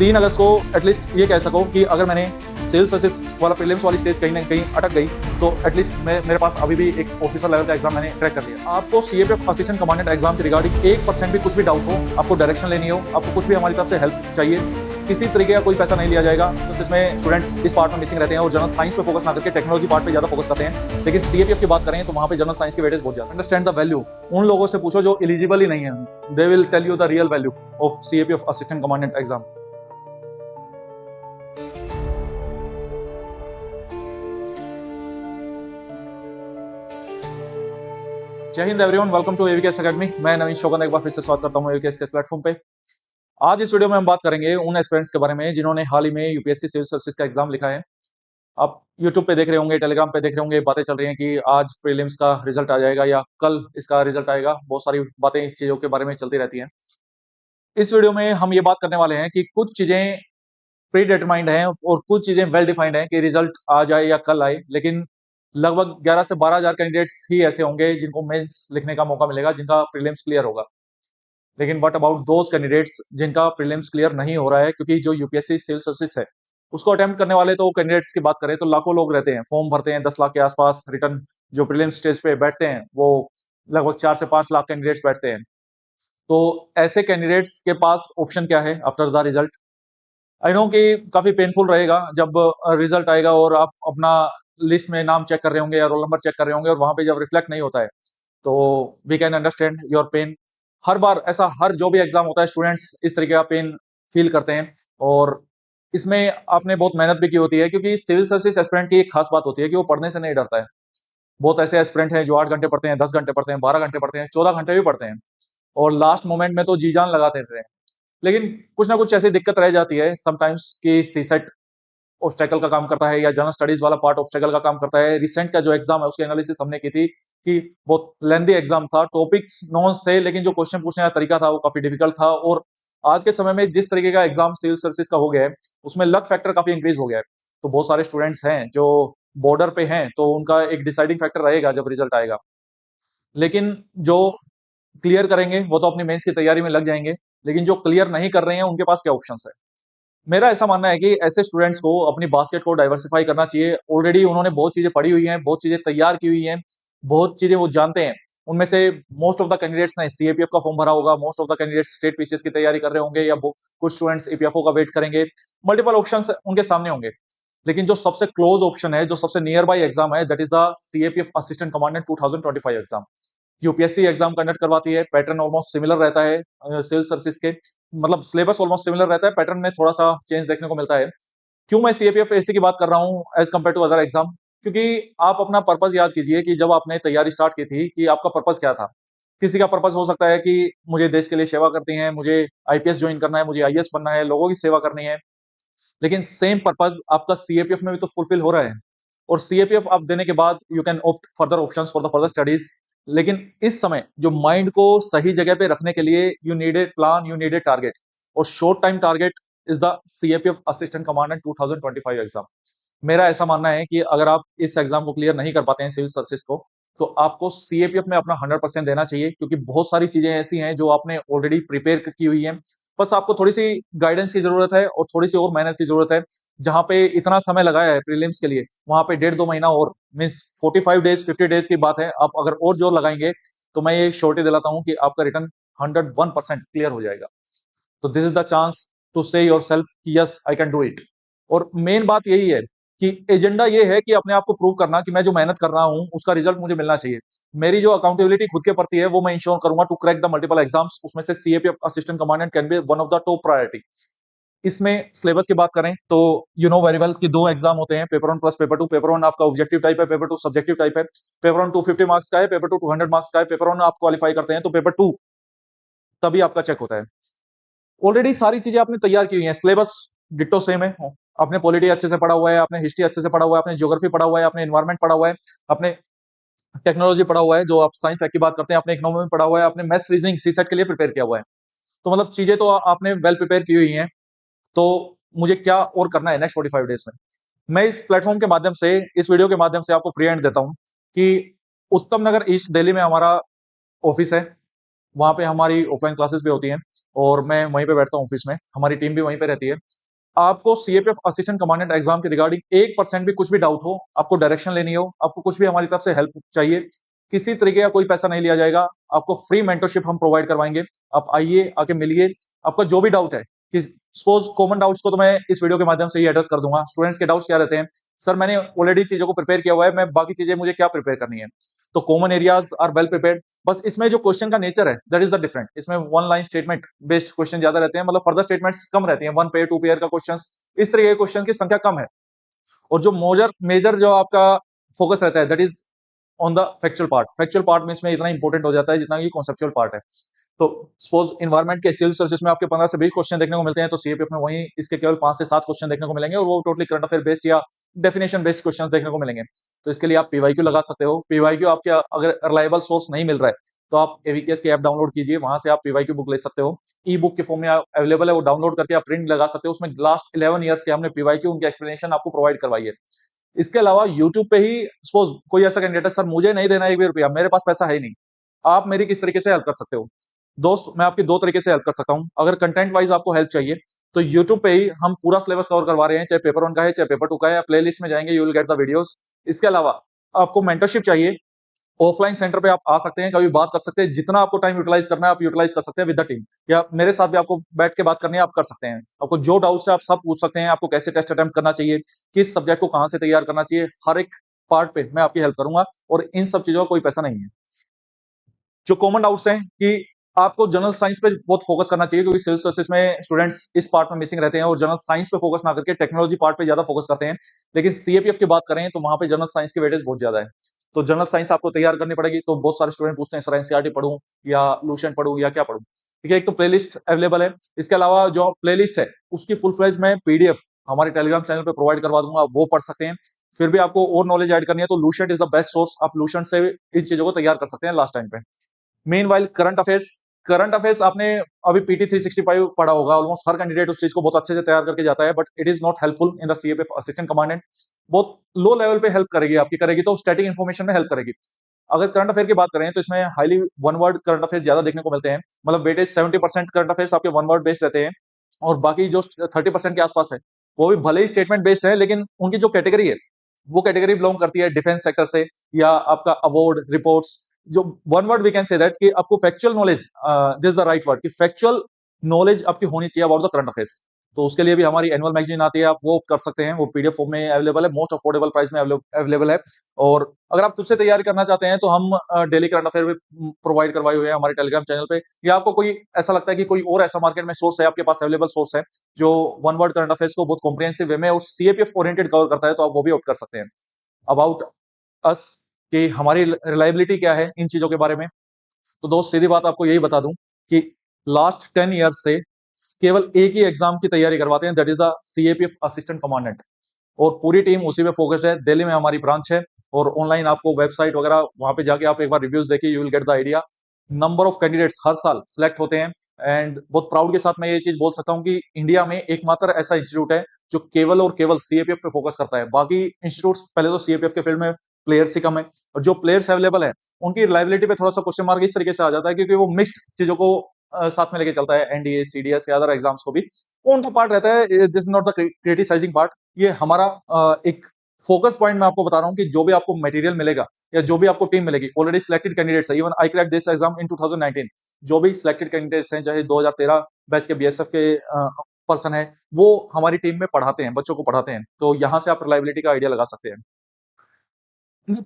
3 अगस्त को एटलीस्ट ये कह सको कि अगर मैंने सिविल सर्विसेज वाला प्रीलिम्स वाली स्टेज कहीं ना कहीं अटक गई तो एटलीस्ट मेरे पास अभी भी एक ऑफिसर लेवल का एग्जाम मैंने क्रैक कर लिया। आपको सीएपीएफ असिस्टेंट कमांडेंट एग्जाम के रिगार्डिंग 1% भी कुछ भी डाउट हो, आपको डायरेक्शन लेनी हो, आपको कुछ भी हमारी तरफ से हेल्प चाहिए, किसी तरीके का कोई पैसा नहीं लिया जाएगा। तो इसमें स्टूडेंट्स इस पार्ट में मिसिंग रहते हैं और जनरल साइंस पे फोकस ना करके टेक्नोलॉजी पार्ट पे ज्यादा फोकस करते हैं। लेकिन सीएपीएफ की बात करें तो वहां पे जनरल साइंस की वेटेज बहुत ज्यादा। अंडरस्टैंड द वैल्यू उन लोगों से पूछो जो एलिजिबल ही नहीं है, they will tell you the real value of CAPF assistant commandant exam. जय हिंद everyone, welcome to AVKS academy. मैं नवीन शोगन एक बार फिर से स्वागत करता हूं एवीकेएस प्लेटफॉर्म पे। आज इस वीडियो में हम बात करेंगे उन एस्पिरेंट्स के बारे में जिन्होंने हाल ही में यूपीएससी सिविल सर्विसेज का एग्जाम लिखा है। आप यूट्यूब पे देख रहे होंगे, टेलीग्राम पे देख रहे होंगे, बातें चल रही हैं कि आज प्रीलिम्स का रिजल्ट आ जाएगा या कल इसका रिजल्ट आएगा। बहुत सारी बातें इस चीजों के बारे में चलती रहती हैं। इस वीडियो में हम ये बात करने वाले हैं कि कुछ चीजें प्री डिटरमाइंड हैं और कुछ चीजें वेल डिफाइंड हैं कि रिजल्ट आ जाए या कल आए, लेकिन लगभग 11 से 12 हजार कैंडिडेट्स ही ऐसे होंगे जिनको मेंस लिखने का मौका मिलेगा, जिनका प्रीलिम्स क्लियर होगा। लेकिन व्हाट अबाउट दोज कैंडिडेट्स जिनका प्रीलिम्स क्लियर नहीं हो रहा है? क्योंकि जो यूपीएससी सिविल सर्विसेज है उसको अटेम्प्ट करने वाले तो कैंडिडेट्स की बात करें तो लाखों लोग रहते हैं, फॉर्म भरते हैं 10 लाख के आसपास। रिटर्न जो प्रीलिम्स स्टेज पे बैठते हैं वो लगभग 4 से 5 लाख कैंडिडेट्स बैठते हैं। तो ऐसे कैंडिडेट्स के पास ऑप्शन क्या है after the result? I know कि काफी पेनफुल रहेगा जब रिजल्ट आएगा और आप अपना लिस्ट में नाम चेक कर रहे होंगे या रोल नंबर चेक कर रहे होंगे और वहां पे जब रिफ्लेक्ट नहीं होता है, तो we can understand your pain. हर बार ऐसा, हर जो भी एग्जाम होता है स्टूडेंट्स इस तरीके का पेन फील करते हैं। और इसमें आपने बहुत मेहनत भी की होती है, क्योंकि सिविल सर्विसेज एस्पिरेंट की एक खास बात होती है कि वो पढ़ने से नहीं डरता है। बहुत ऐसे एस्पिरेंट हैं जो 8 घंटे पढ़ते हैं, 10 घंटे पढ़ते हैं, 12 घंटे पढ़ते हैं, 14 घंटे भी पढ़ते हैं और लास्ट मोमेंट में तो जी जान लगाते रहते हैं। लेकिन कुछ ना कुछ ऐसी दिक्कत रह जाती है समटाइम्स कि सीसेट ऑब्स्टेकल का काम करता है या जनरल स्टडीज वाला पार्ट ऑब्स्टेकल का काम करता है। रिसेंट का जो एग्जाम है उसकी एनालिसिस हमने की थी कि बहुत लेंथी एग्जाम था, टॉपिक्स नॉन थे, लेकिन जो क्वेश्चन पूछने का तरीका था वो काफी डिफिकल्ट था। और आज के समय में जिस तरीके का एग्जाम सिविल सर्विसेज का हो गया है उसमें लक फैक्टर काफी इंक्रीज हो गया है। तो बहुत सारे स्टूडेंट्स हैं जो बॉर्डर पे हैं, तो उनका एक डिसाइडिंग फैक्टर रहेगा जब रिजल्ट आएगा। लेकिन जो क्लियर करेंगे वो तो अपनी मेंस की तैयारी में लग जाएंगे, लेकिन जो क्लियर नहीं कर रहे हैं उनके पास क्या ऑप्शंस है? मेरा ऐसा मानना है कि ऐसे स्टूडेंट्स को अपनी बास्केट को डाइवर्सिफाई करना चाहिए। ऑलरेडी उन्होंने बहुत चीजें पढ़ी हुई हैं, बहुत चीजें तैयार की हुई हैं, बहुत चीजें वो जानते हैं। उनमें से मोस्ट ऑफ द कैंडिडेट्स ने सीएपीएफ का फॉर्म भरा होगा, most of the candidates state PCS की तैयारी कर रहे होंगे या कुछ स्टूडेंट्स एपीएफओ का वेट करेंगे। मल्टीपल ऑप्शंस उनके सामने होंगे, लेकिन जो सबसे क्लोज ऑप्शन है, जो सबसे नियर बाई एग्जाम है, that is the CAPF assistant commandant 2025 exam. UPSC exam conduct करवाती है, पैटर्न ऑलमोस्ट सिमिलर रहता है सिविल सर्विसेज के, मतलब सिलेबस ऑलमोस्ट सिमिलर रहता है, पैटर्न में थोड़ा सा चेंज देखने को मिलता है। क्यों मैं सीएपीएफ एसी की बात कर रहा हूँ as compare to other exam? क्योंकि आप अपना पर्पस याद कीजिए कि जब आपने तैयारी स्टार्ट की थी कि आपका पर्पस क्या था। किसी का पर्पस हो सकता है कि मुझे देश के लिए सेवा करनी है, मुझे आईपीएस ज्वाइन करना है, मुझे आईएएस बनना है, लोगों की सेवा करनी है। लेकिन सेम पर्पस आपका सीएपीएफ में भी तो फुलफिल हो रहा है। और सीएपीएफ आप देने के बाद you can opt further options for the further studies. लेकिन इस समय जो माइंड को सही जगह पे रखने के लिए you need a plan, you need a target, और short time target is the CAPF assistant commandant 2025 exam. मेरा ऐसा मानना है कि अगर आप इस एग्जाम को क्लियर नहीं कर पाते हैं सिविल सर्विसेज को, तो आपको सीएपीएफ में अपना 100% देना चाहिए, क्योंकि बहुत सारी चीजें ऐसी हैं जो आपने ऑलरेडी प्रिपेयर की हुई हैं। बस आपको थोड़ी सी गाइडेंस की जरूरत है और थोड़ी सी और मेहनत की जरूरत है। जहां पे इतना समय लगाया है प्रीलिम्स के लिए, वहां पे 1.5-2 महीना और, मीन्स 45 डेज 50 डेज की बात है। आप अगर और जोर लगाएंगे तो मैं ये श्योरिटी दिलाता हूं कि आपका रिटर्न 101% क्लियर हो जाएगा। तो this is the chance to say yourself कि yes I can do it. और मेन बात यही है कि एजेंडा ये है कि अपने आप को प्रूव करना कि मैं जो मेहनत कर रहा हूं उसका रिजल्ट मुझे मिलना चाहिए। मेरी जो अकाउंटेबिलिटी खुद के प्रति है वो मैं इंश्योर करूंगा to crack the multiple exams. उसमें से CAPF assistant commandant can be one of the top priority. इसमें सिलेबस की बात करें तो यू नो वेरी वेल कि 2 एग्जाम होते हैं, पेपर 1 प्लस पेपर 2। पेपर 1 आपका ऑब्जेक्टिव टाइप है, पेपर 2 सब्जेक्टिव टाइप है। पेपर 1 250 मार्क्स का है, पेपर 2 200 मार्क्स का है। पेपर 1 आप क्वालिफाई करते हैं तो पेपर 2 तभी आपका चेक होता है। ऑलरेडी सारी चीजें आपने तैयार की हुई हैं, सिलेबस डिट्टो सेम है। आपने पॉलिटी अच्छे से पढ़ा हुआ है, आपने हिस्ट्री अच्छे से पढ़ा हुआ है, आपने ज्योग्राफी पढ़ा हुआ है, आपने एनवायरमेंट पढ़ा हुआ है, आपने टेक्नोलॉजी पढ़ा हुआ है, जो आप साइंस की बात करते हैं, आपने इकोनॉमी में पढ़ा हुआ है, आपने मैथ्स रीजनिंग सीसेट के लिए प्रिपेयर किया हुआ है। तो मतलब चीजें तो आपने वेल प्रिपेयर की हुई हैं। तो मुझे क्या और करना है नेक्स्ट 45 डेज में? मैं इस प्लेटफॉर्म के माध्यम से, इस वीडियो के माध्यम से आपको फ्री हैंड देता हूं कि उत्तम नगर ईस्ट दिल्ली में हमारा ऑफिस है। वहाँ पे हमारी ऑफलाइन क्लासेस भी होती हैं और मैं वहीं पे बैठता हूँ ऑफिस में, हमारी टीम भी वहीं पे रहती है। आपको सीएपीएफ असिस्टेंट कमांडेंट एग्जाम के रिगार्डिंग 1% भी कुछ भी डाउट हो, आपको डायरेक्शन लेनी हो, आपको कुछ भी हमारी तरफ से हेल्प चाहिए, किसी तरीके का कोई पैसा नहीं लिया जाएगा, आपको फ्री मेंटरशिप हम प्रोवाइड करवाएंगे। आप आइए, आके मिलिए, आपका जो भी डाउट है कि सपोज कॉमन डाउट्स को तो मैं इस वीडियो के माध्यम से ही एड्रेस कर दूंगा। स्टूडेंट्स के डाउट्स क्या रहते हैं, सर मैंने ऑलरेडी चीजों को प्रिपेयर किया हुआ है, मैं बाकी चीजें मुझे क्या प्रिपेयर करनी है, तो common areas are well prepared. बस इसमें जो क्वेश्चन का नेचर है दैट इज द डिफरेंट, इसमें one line statement based question ज्यादा रहते हैं, मतलब फर्दर स्टेटमेंट्स कम रहती हैं, वन पेयर टू पेयर का क्वेश्चन, इस तरह के क्वेश्चन की संख्या कम है। और जो मेजर मेजर जो आपका फोकस रहता है that is on the factual part. Factual part में इसमें इतना इंपॉर्टेंट हो जाता है जितना कि कॉन्सेप्चुअल पार्ट है। तो सपोज इन्वायरमेंट के सिविल सर्विसेज में आपके 15 से 20 क्वेश्चन देखने को मिलते हैं, तो सीएपीएफ में वहीं इसके केवल 5 से 7 क्वेश्चन देखने को मिलेंगे और वो टोटली करंट अफेयर बेस्ड या डेफिनेशन बेस्ड क्वेश्चंस देखने को मिलेंगे। तो इसके लिए आप पीवाईक्यू लगा सकते हो। पीवाईक्यू आपके अगर रिलायबल सोर्स नहीं मिल रहा है तो आप एवीकेएस की ऐप डाउनलोड कीजिए, वहां से आप पीवाईक्यू बुक ले सकते हो, ई बुक के फॉर्म में अवेलेबल है, वो डाउनलोड करके आप प्रिंट लगा सकते हो। उसमें लास्ट 11 ईयर्स के हमने पीवाईक्यू उनकी एक्सप्लेनेशन आपको प्रोवाइड करवाई है। इसके अलावा यूट्यूब पे ही सपोज कोई ऐसा कैंडिडेट है, सर मुझे नहीं देना एक भी रुपया, मेरे पास पैसा है ही नहीं, आप मेरी किस तरीके से हेल्प कर सकते हो? दोस्त, मैं आपकी दो तरीके से हेल्प कर सकता हूँ। अगर कंटेंट वाइज आपको हेल्प चाहिए तो यूट्यूब पे ही हम पूरा सिलेबस कवर करवा रहे हैं, चाहे पेपर 1 का है चाहे पेपर 2 का है, प्ले लिस्ट में जाएंगे, you will get the videos. इसके अलावा आपको मेंटरशिप चाहिए, ऑफलाइन सेंटर पे आप आ सकते हैं, कभी बात कर सकते हैं, जितना आपको टाइम यूटिलाइज करना है आप यूटिलाइज कर सकते हैं विद द टीम, या मेरे साथ भी आपको बैठ के बात करनी है आप कर सकते हैं। आपको जो डाउट्स है आप सब पूछ सकते हैं, आपको कैसे टेस्ट अटेम्प्ट करना चाहिए, किस सब्जेक्ट को कहां से तैयार करना चाहिए, हर एक पार्ट पे मैं आपकी हेल्प करूंगा और इन सब चीजों का कोई पैसा नहीं है। जो कॉमन डाउट्स हैं कि आपको जनरल साइंस पे बहुत फोकस करना चाहिए, क्योंकि सिविल सर्विसेज में स्टूडेंट्स इस पार्ट में मिसिंग रहते हैं और जनरल साइंस पे फोकस ना करके टेक्नोलॉजी पार्ट पे ज्यादा फोकस करते हैं। लेकिन सीएपीएफ की बात करें तो वहां पे जनरल साइंस की वेटेज बहुत ज्यादा है, तो जनरल साइंस आपको तैयार करनी पड़ेगी। तो बहुत सारे स्टूडेंट पूछते हैं सर एनसीईआरटी पढ़ूं या लूसेंट पढ़ूं या क्या पढ़ूं? ठीक है, एक तो प्लेलिस्ट अवेलेबल है, इसके अलावा जो प्लेलिस्ट है उसकी फुल फ्लेज में पीडीएफ हमारे टेलीग्राम चैनल पे प्रोवाइड करवा दूंगा, आप वो पढ़ सकते हैं। फिर भी आपको और नॉलेज ऐड करनी है तो Lucent is the best source, आप लूसेंट से इन चीजों को तैयार कर सकते हैं लास्ट टाइम पे। मेन वाइल करंट अफेयर्स आपने अभी पीटी 365 पढ़ा होगा, ऑलमोस्ट हर कैंडिडेट उस चीज को बहुत अच्छे से तैयार करके जाता है, but it is not helpful in the CAPF assistant commandant. बहुत लो लेवल पे हेल्प करेगी, आपकी करेगी तो स्टैटिक इन्फॉर्मेशन में हेल्प करेगी। अगर करंट अफेयर की बात करें तो इसमें highly one word current affair ज्यादा देखने को मिलते हैं, मतलब वेटेज 70% करंट अफेयर्स आपके वन वर्ड बेस्ड रहते हैं और बाकी जो 30% के आसपास है वो भी भले ही स्टेटमेंट बेस्ड है, लेकिन उनकी जो कैटेगरी है वो कैटेगरी बिलोंग करती है डिफेंस सेक्टर से या आपका अवार्ड रिपोर्ट्स। जो one word we can say that कि आपको factual knowledge, this the right word, कि फैक्चुअल नॉलेज आपकी होनी चाहिए अबाउट द करंट अफेयर्स। तो उसके लिए भी हमारी एनुअल मैगजीन आती है, आप वो कर सकते हैं, वो पीडीएफ फॉर्म में अवेलेबल है, मोस्ट अफोर्डेबल प्राइस में अवेलेबल है। और अगर आप खुद से तैयारी करना चाहते हैं तो हम डेली करंट अफेयर भी प्रोवाइड करवाए हुए हैं हमारे टेलीग्राम चैनल पे, या आपको कोई ऐसा लगता है कि कोई और ऐसा मार्केट में सोर्स है आपके पास अवेलेबल सोर्स है जो वन वर्ड करंट अफेयर्स को बहुत कॉम्प्रिहेंसिव वे में उस सीएपीएफ ओरिएंटेड कवर करता है, तो आप वो भी ऑप्ट कर सकते हैं। अबाउट अस कि हमारी रिलायबिलिटी क्या है इन चीजों के बारे में, तो दोस्त सीधी बात आपको यही बता दूं कि लास्ट 10 ईयर्स से केवल एक ही एग्जाम की तैयारी करवाते हैं, that is the CAPF assistant commandant, और पूरी टीम उसी पे फोकस्ड है। दिल्ली में हमारी ब्रांच है और ऑनलाइन आपको वेबसाइट वगैरह वहां पे जाके आप एक बार रिव्यूज देखिए, you will get the idea. Number of candidates हर साल सिलेक्ट होते हैं एंड बहुत प्राउड के साथ मैं ये चीज बोल सकता हूँ कि इंडिया में एकमात्र ऐसा इंस्टीट्यूट है जो केवल और केवल सीएपीएफ पे फोकस करता है। बाकी इंस्टीट्यूट्स पहले तो सीएपीएफ के फील्ड में प्लेयर्स ही कम है, और जो प्लेयर्स अवेलेबल है उनकी रिलायबिलिटी पे थोड़ा सा क्वेश्चन मार्क इस तरीके से आ जाता है क्योंकि वो मिक्स्ड चीजों को साथ में लेके चलता है, एनडीए सीडीएस या अदर एग्जाम्स को भी, वो उनका पार्ट रहता है, this is not the criticising part. ये हमारा एक फोकस पॉइंट मैं आपको बता रहा हूँ कि जो भी आपको मटेरियल मिलेगा या जो भी आपको टीम मिलेगी, ऑलरेडी सिलेक्टेड कैंडिडेट्स है, even I crack this exam in 2019, जो भी सिलेक्टेड कैंडिडेट्स हैं चाहे 2013 बैच के बीएसएफ के पर्सन है, वो हमारी टीम में पढ़ाते हैं, बच्चों को पढ़ाते हैं, तो यहाँ से आप रिलायबिलिटी का आइडिया लगा सकते हैं।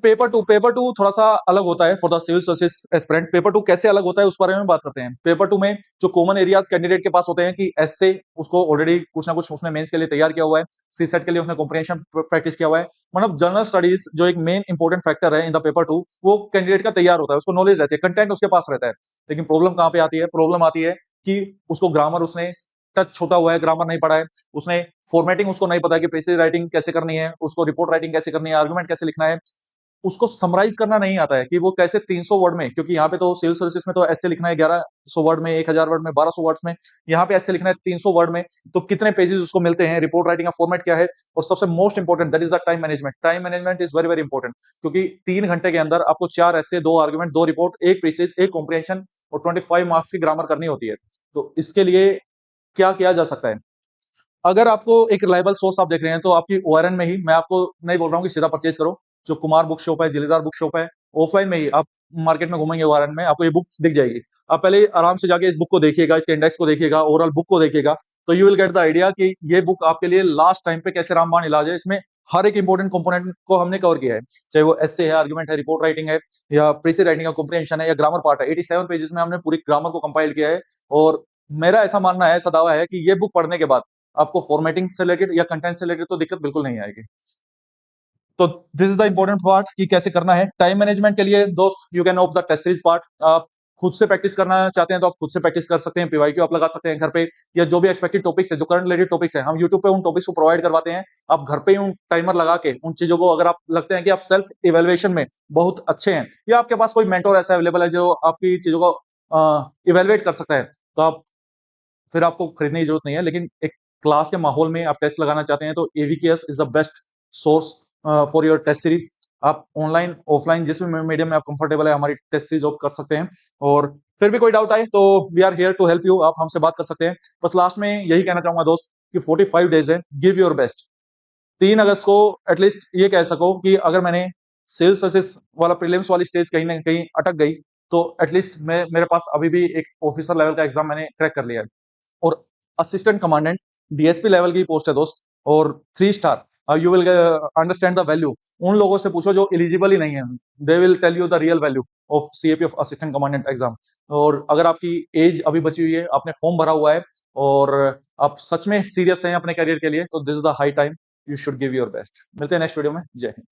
पेपर टू थोड़ा सा अलग होता है for the civil services aspirant. Paper two कैसे अलग होता है उस बारे में बात करते हैं। पेपर टू में जो कॉमन एरियाज कैंडिडेट के पास होते हैं कि एससे उसको ऑलरेडी कुछ ना कुछ उसने मेंस के लिए तैयार किया हुआ है, सी सेट के लिए उसने कॉम्प्रिहेंशन प्रैक्टिस किया हुआ है, मतलब जनरल स्टडीज जो एक मेन इंपॉर्टेंट फैक्टर है इन द पेपर टू, वो कैंडिडेट का तैयार होता है, उसको नॉलेज रहती है, कंटेंट उसके पास रहता है। लेकिन प्रॉब्लम कहाँ पे आती है? प्रॉब्लम आती है कि उसको ग्रामर उसने टच छोटा हुआ है, ग्रामर नहीं पढ़ा है, उसने फॉर्मेटिंग उसको नहीं पता है कि प्रेसिज राइटिंग कैसे करनी है, उसको रिपोर्ट राइटिंग कैसे करनी है, आर्गुमेंट कैसे लिखना है, उसको समराइज करना नहीं आता है कि वो कैसे 300 वर्ड में, क्योंकि यहाँ पे तो सिविल सर्विसेज में तो ऐसे लिखना है 1100 वर्ड में, 1000 वर्ड में, 1200 वर्ड्स में, यहाँ पे ऐसे लिखना है 300 वर्ड में। तो कितने पेजेस उसको मिलते हैं, रिपोर्ट राइटिंग का फॉर्मेट क्या है, और सबसे most important that is the time management. Time management is very very important, क्योंकि 3 घंटे के अंदर आपको 4 ऐसे, 2 आर्ग्यूमेंट, 2 रिपोर्ट, 1 प्रीसेस, 1 कॉम्प्रिहेंशन और 25 मार्क्स की ग्रामर करनी होती है। तो इसके लिए क्या किया जा सकता है, अगर आपको एक रिलायबल सोर्स आप देख रहे हैं तो आपकी ओआरएन में ही, मैं आपको नहीं बोल रहा हूँ कि सीधा परचेज करो, जो कुमार बुक शॉप है, जिलेदार बुक शॉप है, ऑफलाइन में ही आप मार्केट में घूमेंगे ओआरएन में, आपको ये बुक दिख जाएगी। आप पहले आराम से जाके इस बुक को देखिएगा, इसके इंडेक्स को देखिएगा, ओवरऑल बुक को देखिएगा, तो you will get the idea कि ये बुक आपके लिए लास्ट टाइम पे कैसे रामबाण इलाज है। इसमें हर एक इंपॉर्टेंट कंपोनेंट को हमने कवर किया है, चाहे वो एसए है, आर्गुमेंट है, रिपोर्ट राइटिंग है, या प्रीसी राइटिंग का कॉम्प्रिहेंशन है, या ग्रामर पार्ट है। 87 पेजेस में हमने पूरी ग्रामर को कंपाइल किया है। और मेरा ऐसा मानना है, ऐसा दावा है कि ये बुक पढ़ने के बाद आपको फॉर्मेटिंग से रिलेटेड या कंटेंट से रिलेटेड तो दिक्कत बिल्कुल नहीं आएगी। तो this is the important part कि कैसे करना है। टाइम मैनेजमेंट के लिए दोस्त, you can of the test series part. आप खुद से प्रैक्टिस करना चाहते हैं तो आप खुद से प्रैक्टिस कर सकते हैं, पीवाईक्यू आप लगा सकते हैं घर पे, या जो भी एक्सपेक्टेड टॉपिक्स है, जो करंट रिलेटेड टॉपिक्स है, हम यूट्यूब पे उन टॉपिक्स को प्रोवाइड करवाते हैं। आप घर पे ही उन टाइमर लगा के उन चीजों को, अगर आप लगते हैं कि आप सेल्फ इवेल्युएशन में बहुत अच्छे हैं, या आपके पास कोई मेंटोर ऐसा अवेलेबल है जो आपकी चीजों को इवेलुएट कर सकता है, तो आप फिर आपको खरीदने की जरूरत नहीं है। लेकिन एक क्लास के माहौल में आप टेस्ट लगाना चाहते हैं तो AVKS is the best source for your test series. आप ऑनलाइन ऑफलाइन जिस भी मीडियम में आप कंफर्टेबल है, हमारी टेस्ट सीरीज ऑफ कर सकते हैं। और फिर भी कोई डाउट आए तो we are here to help you, आप हमसे बात कर सकते हैं। बस लास्ट में यही कहना चाहूंगा दोस्त कि 45 डेज है, गिव योर बेस्ट। 3 अगस्त को एटलीस्ट ये कह सको कि अगर मैंने सेल्स सर्विसेज वाला प्रीलिम्स वाली स्टेज कहीं ना कहीं अटक गई, तो एटलीस्ट मैं, मेरे पास अभी भी एक ऑफिसर लेवल का एग्जाम मैंने क्रैक कर लिया है। और असिस्टेंट कमांडेंट डीएसपी लेवल की पोस्ट है दोस्त, और 3 star. You will understand the value. उन लोगों से पूछो जो एलिजिबल ही नहीं है, they will tell you the real value of CAP of assistant commandant exam. और अगर आपकी एज अभी बची हुई है, आपने फॉर्म भरा हुआ है, और आप सच में सीरियस हैं अपने करियर के लिए, तो this is the high time, you should give your best. मिलते हैं नेक्स्ट वीडियो में। जय हिंद।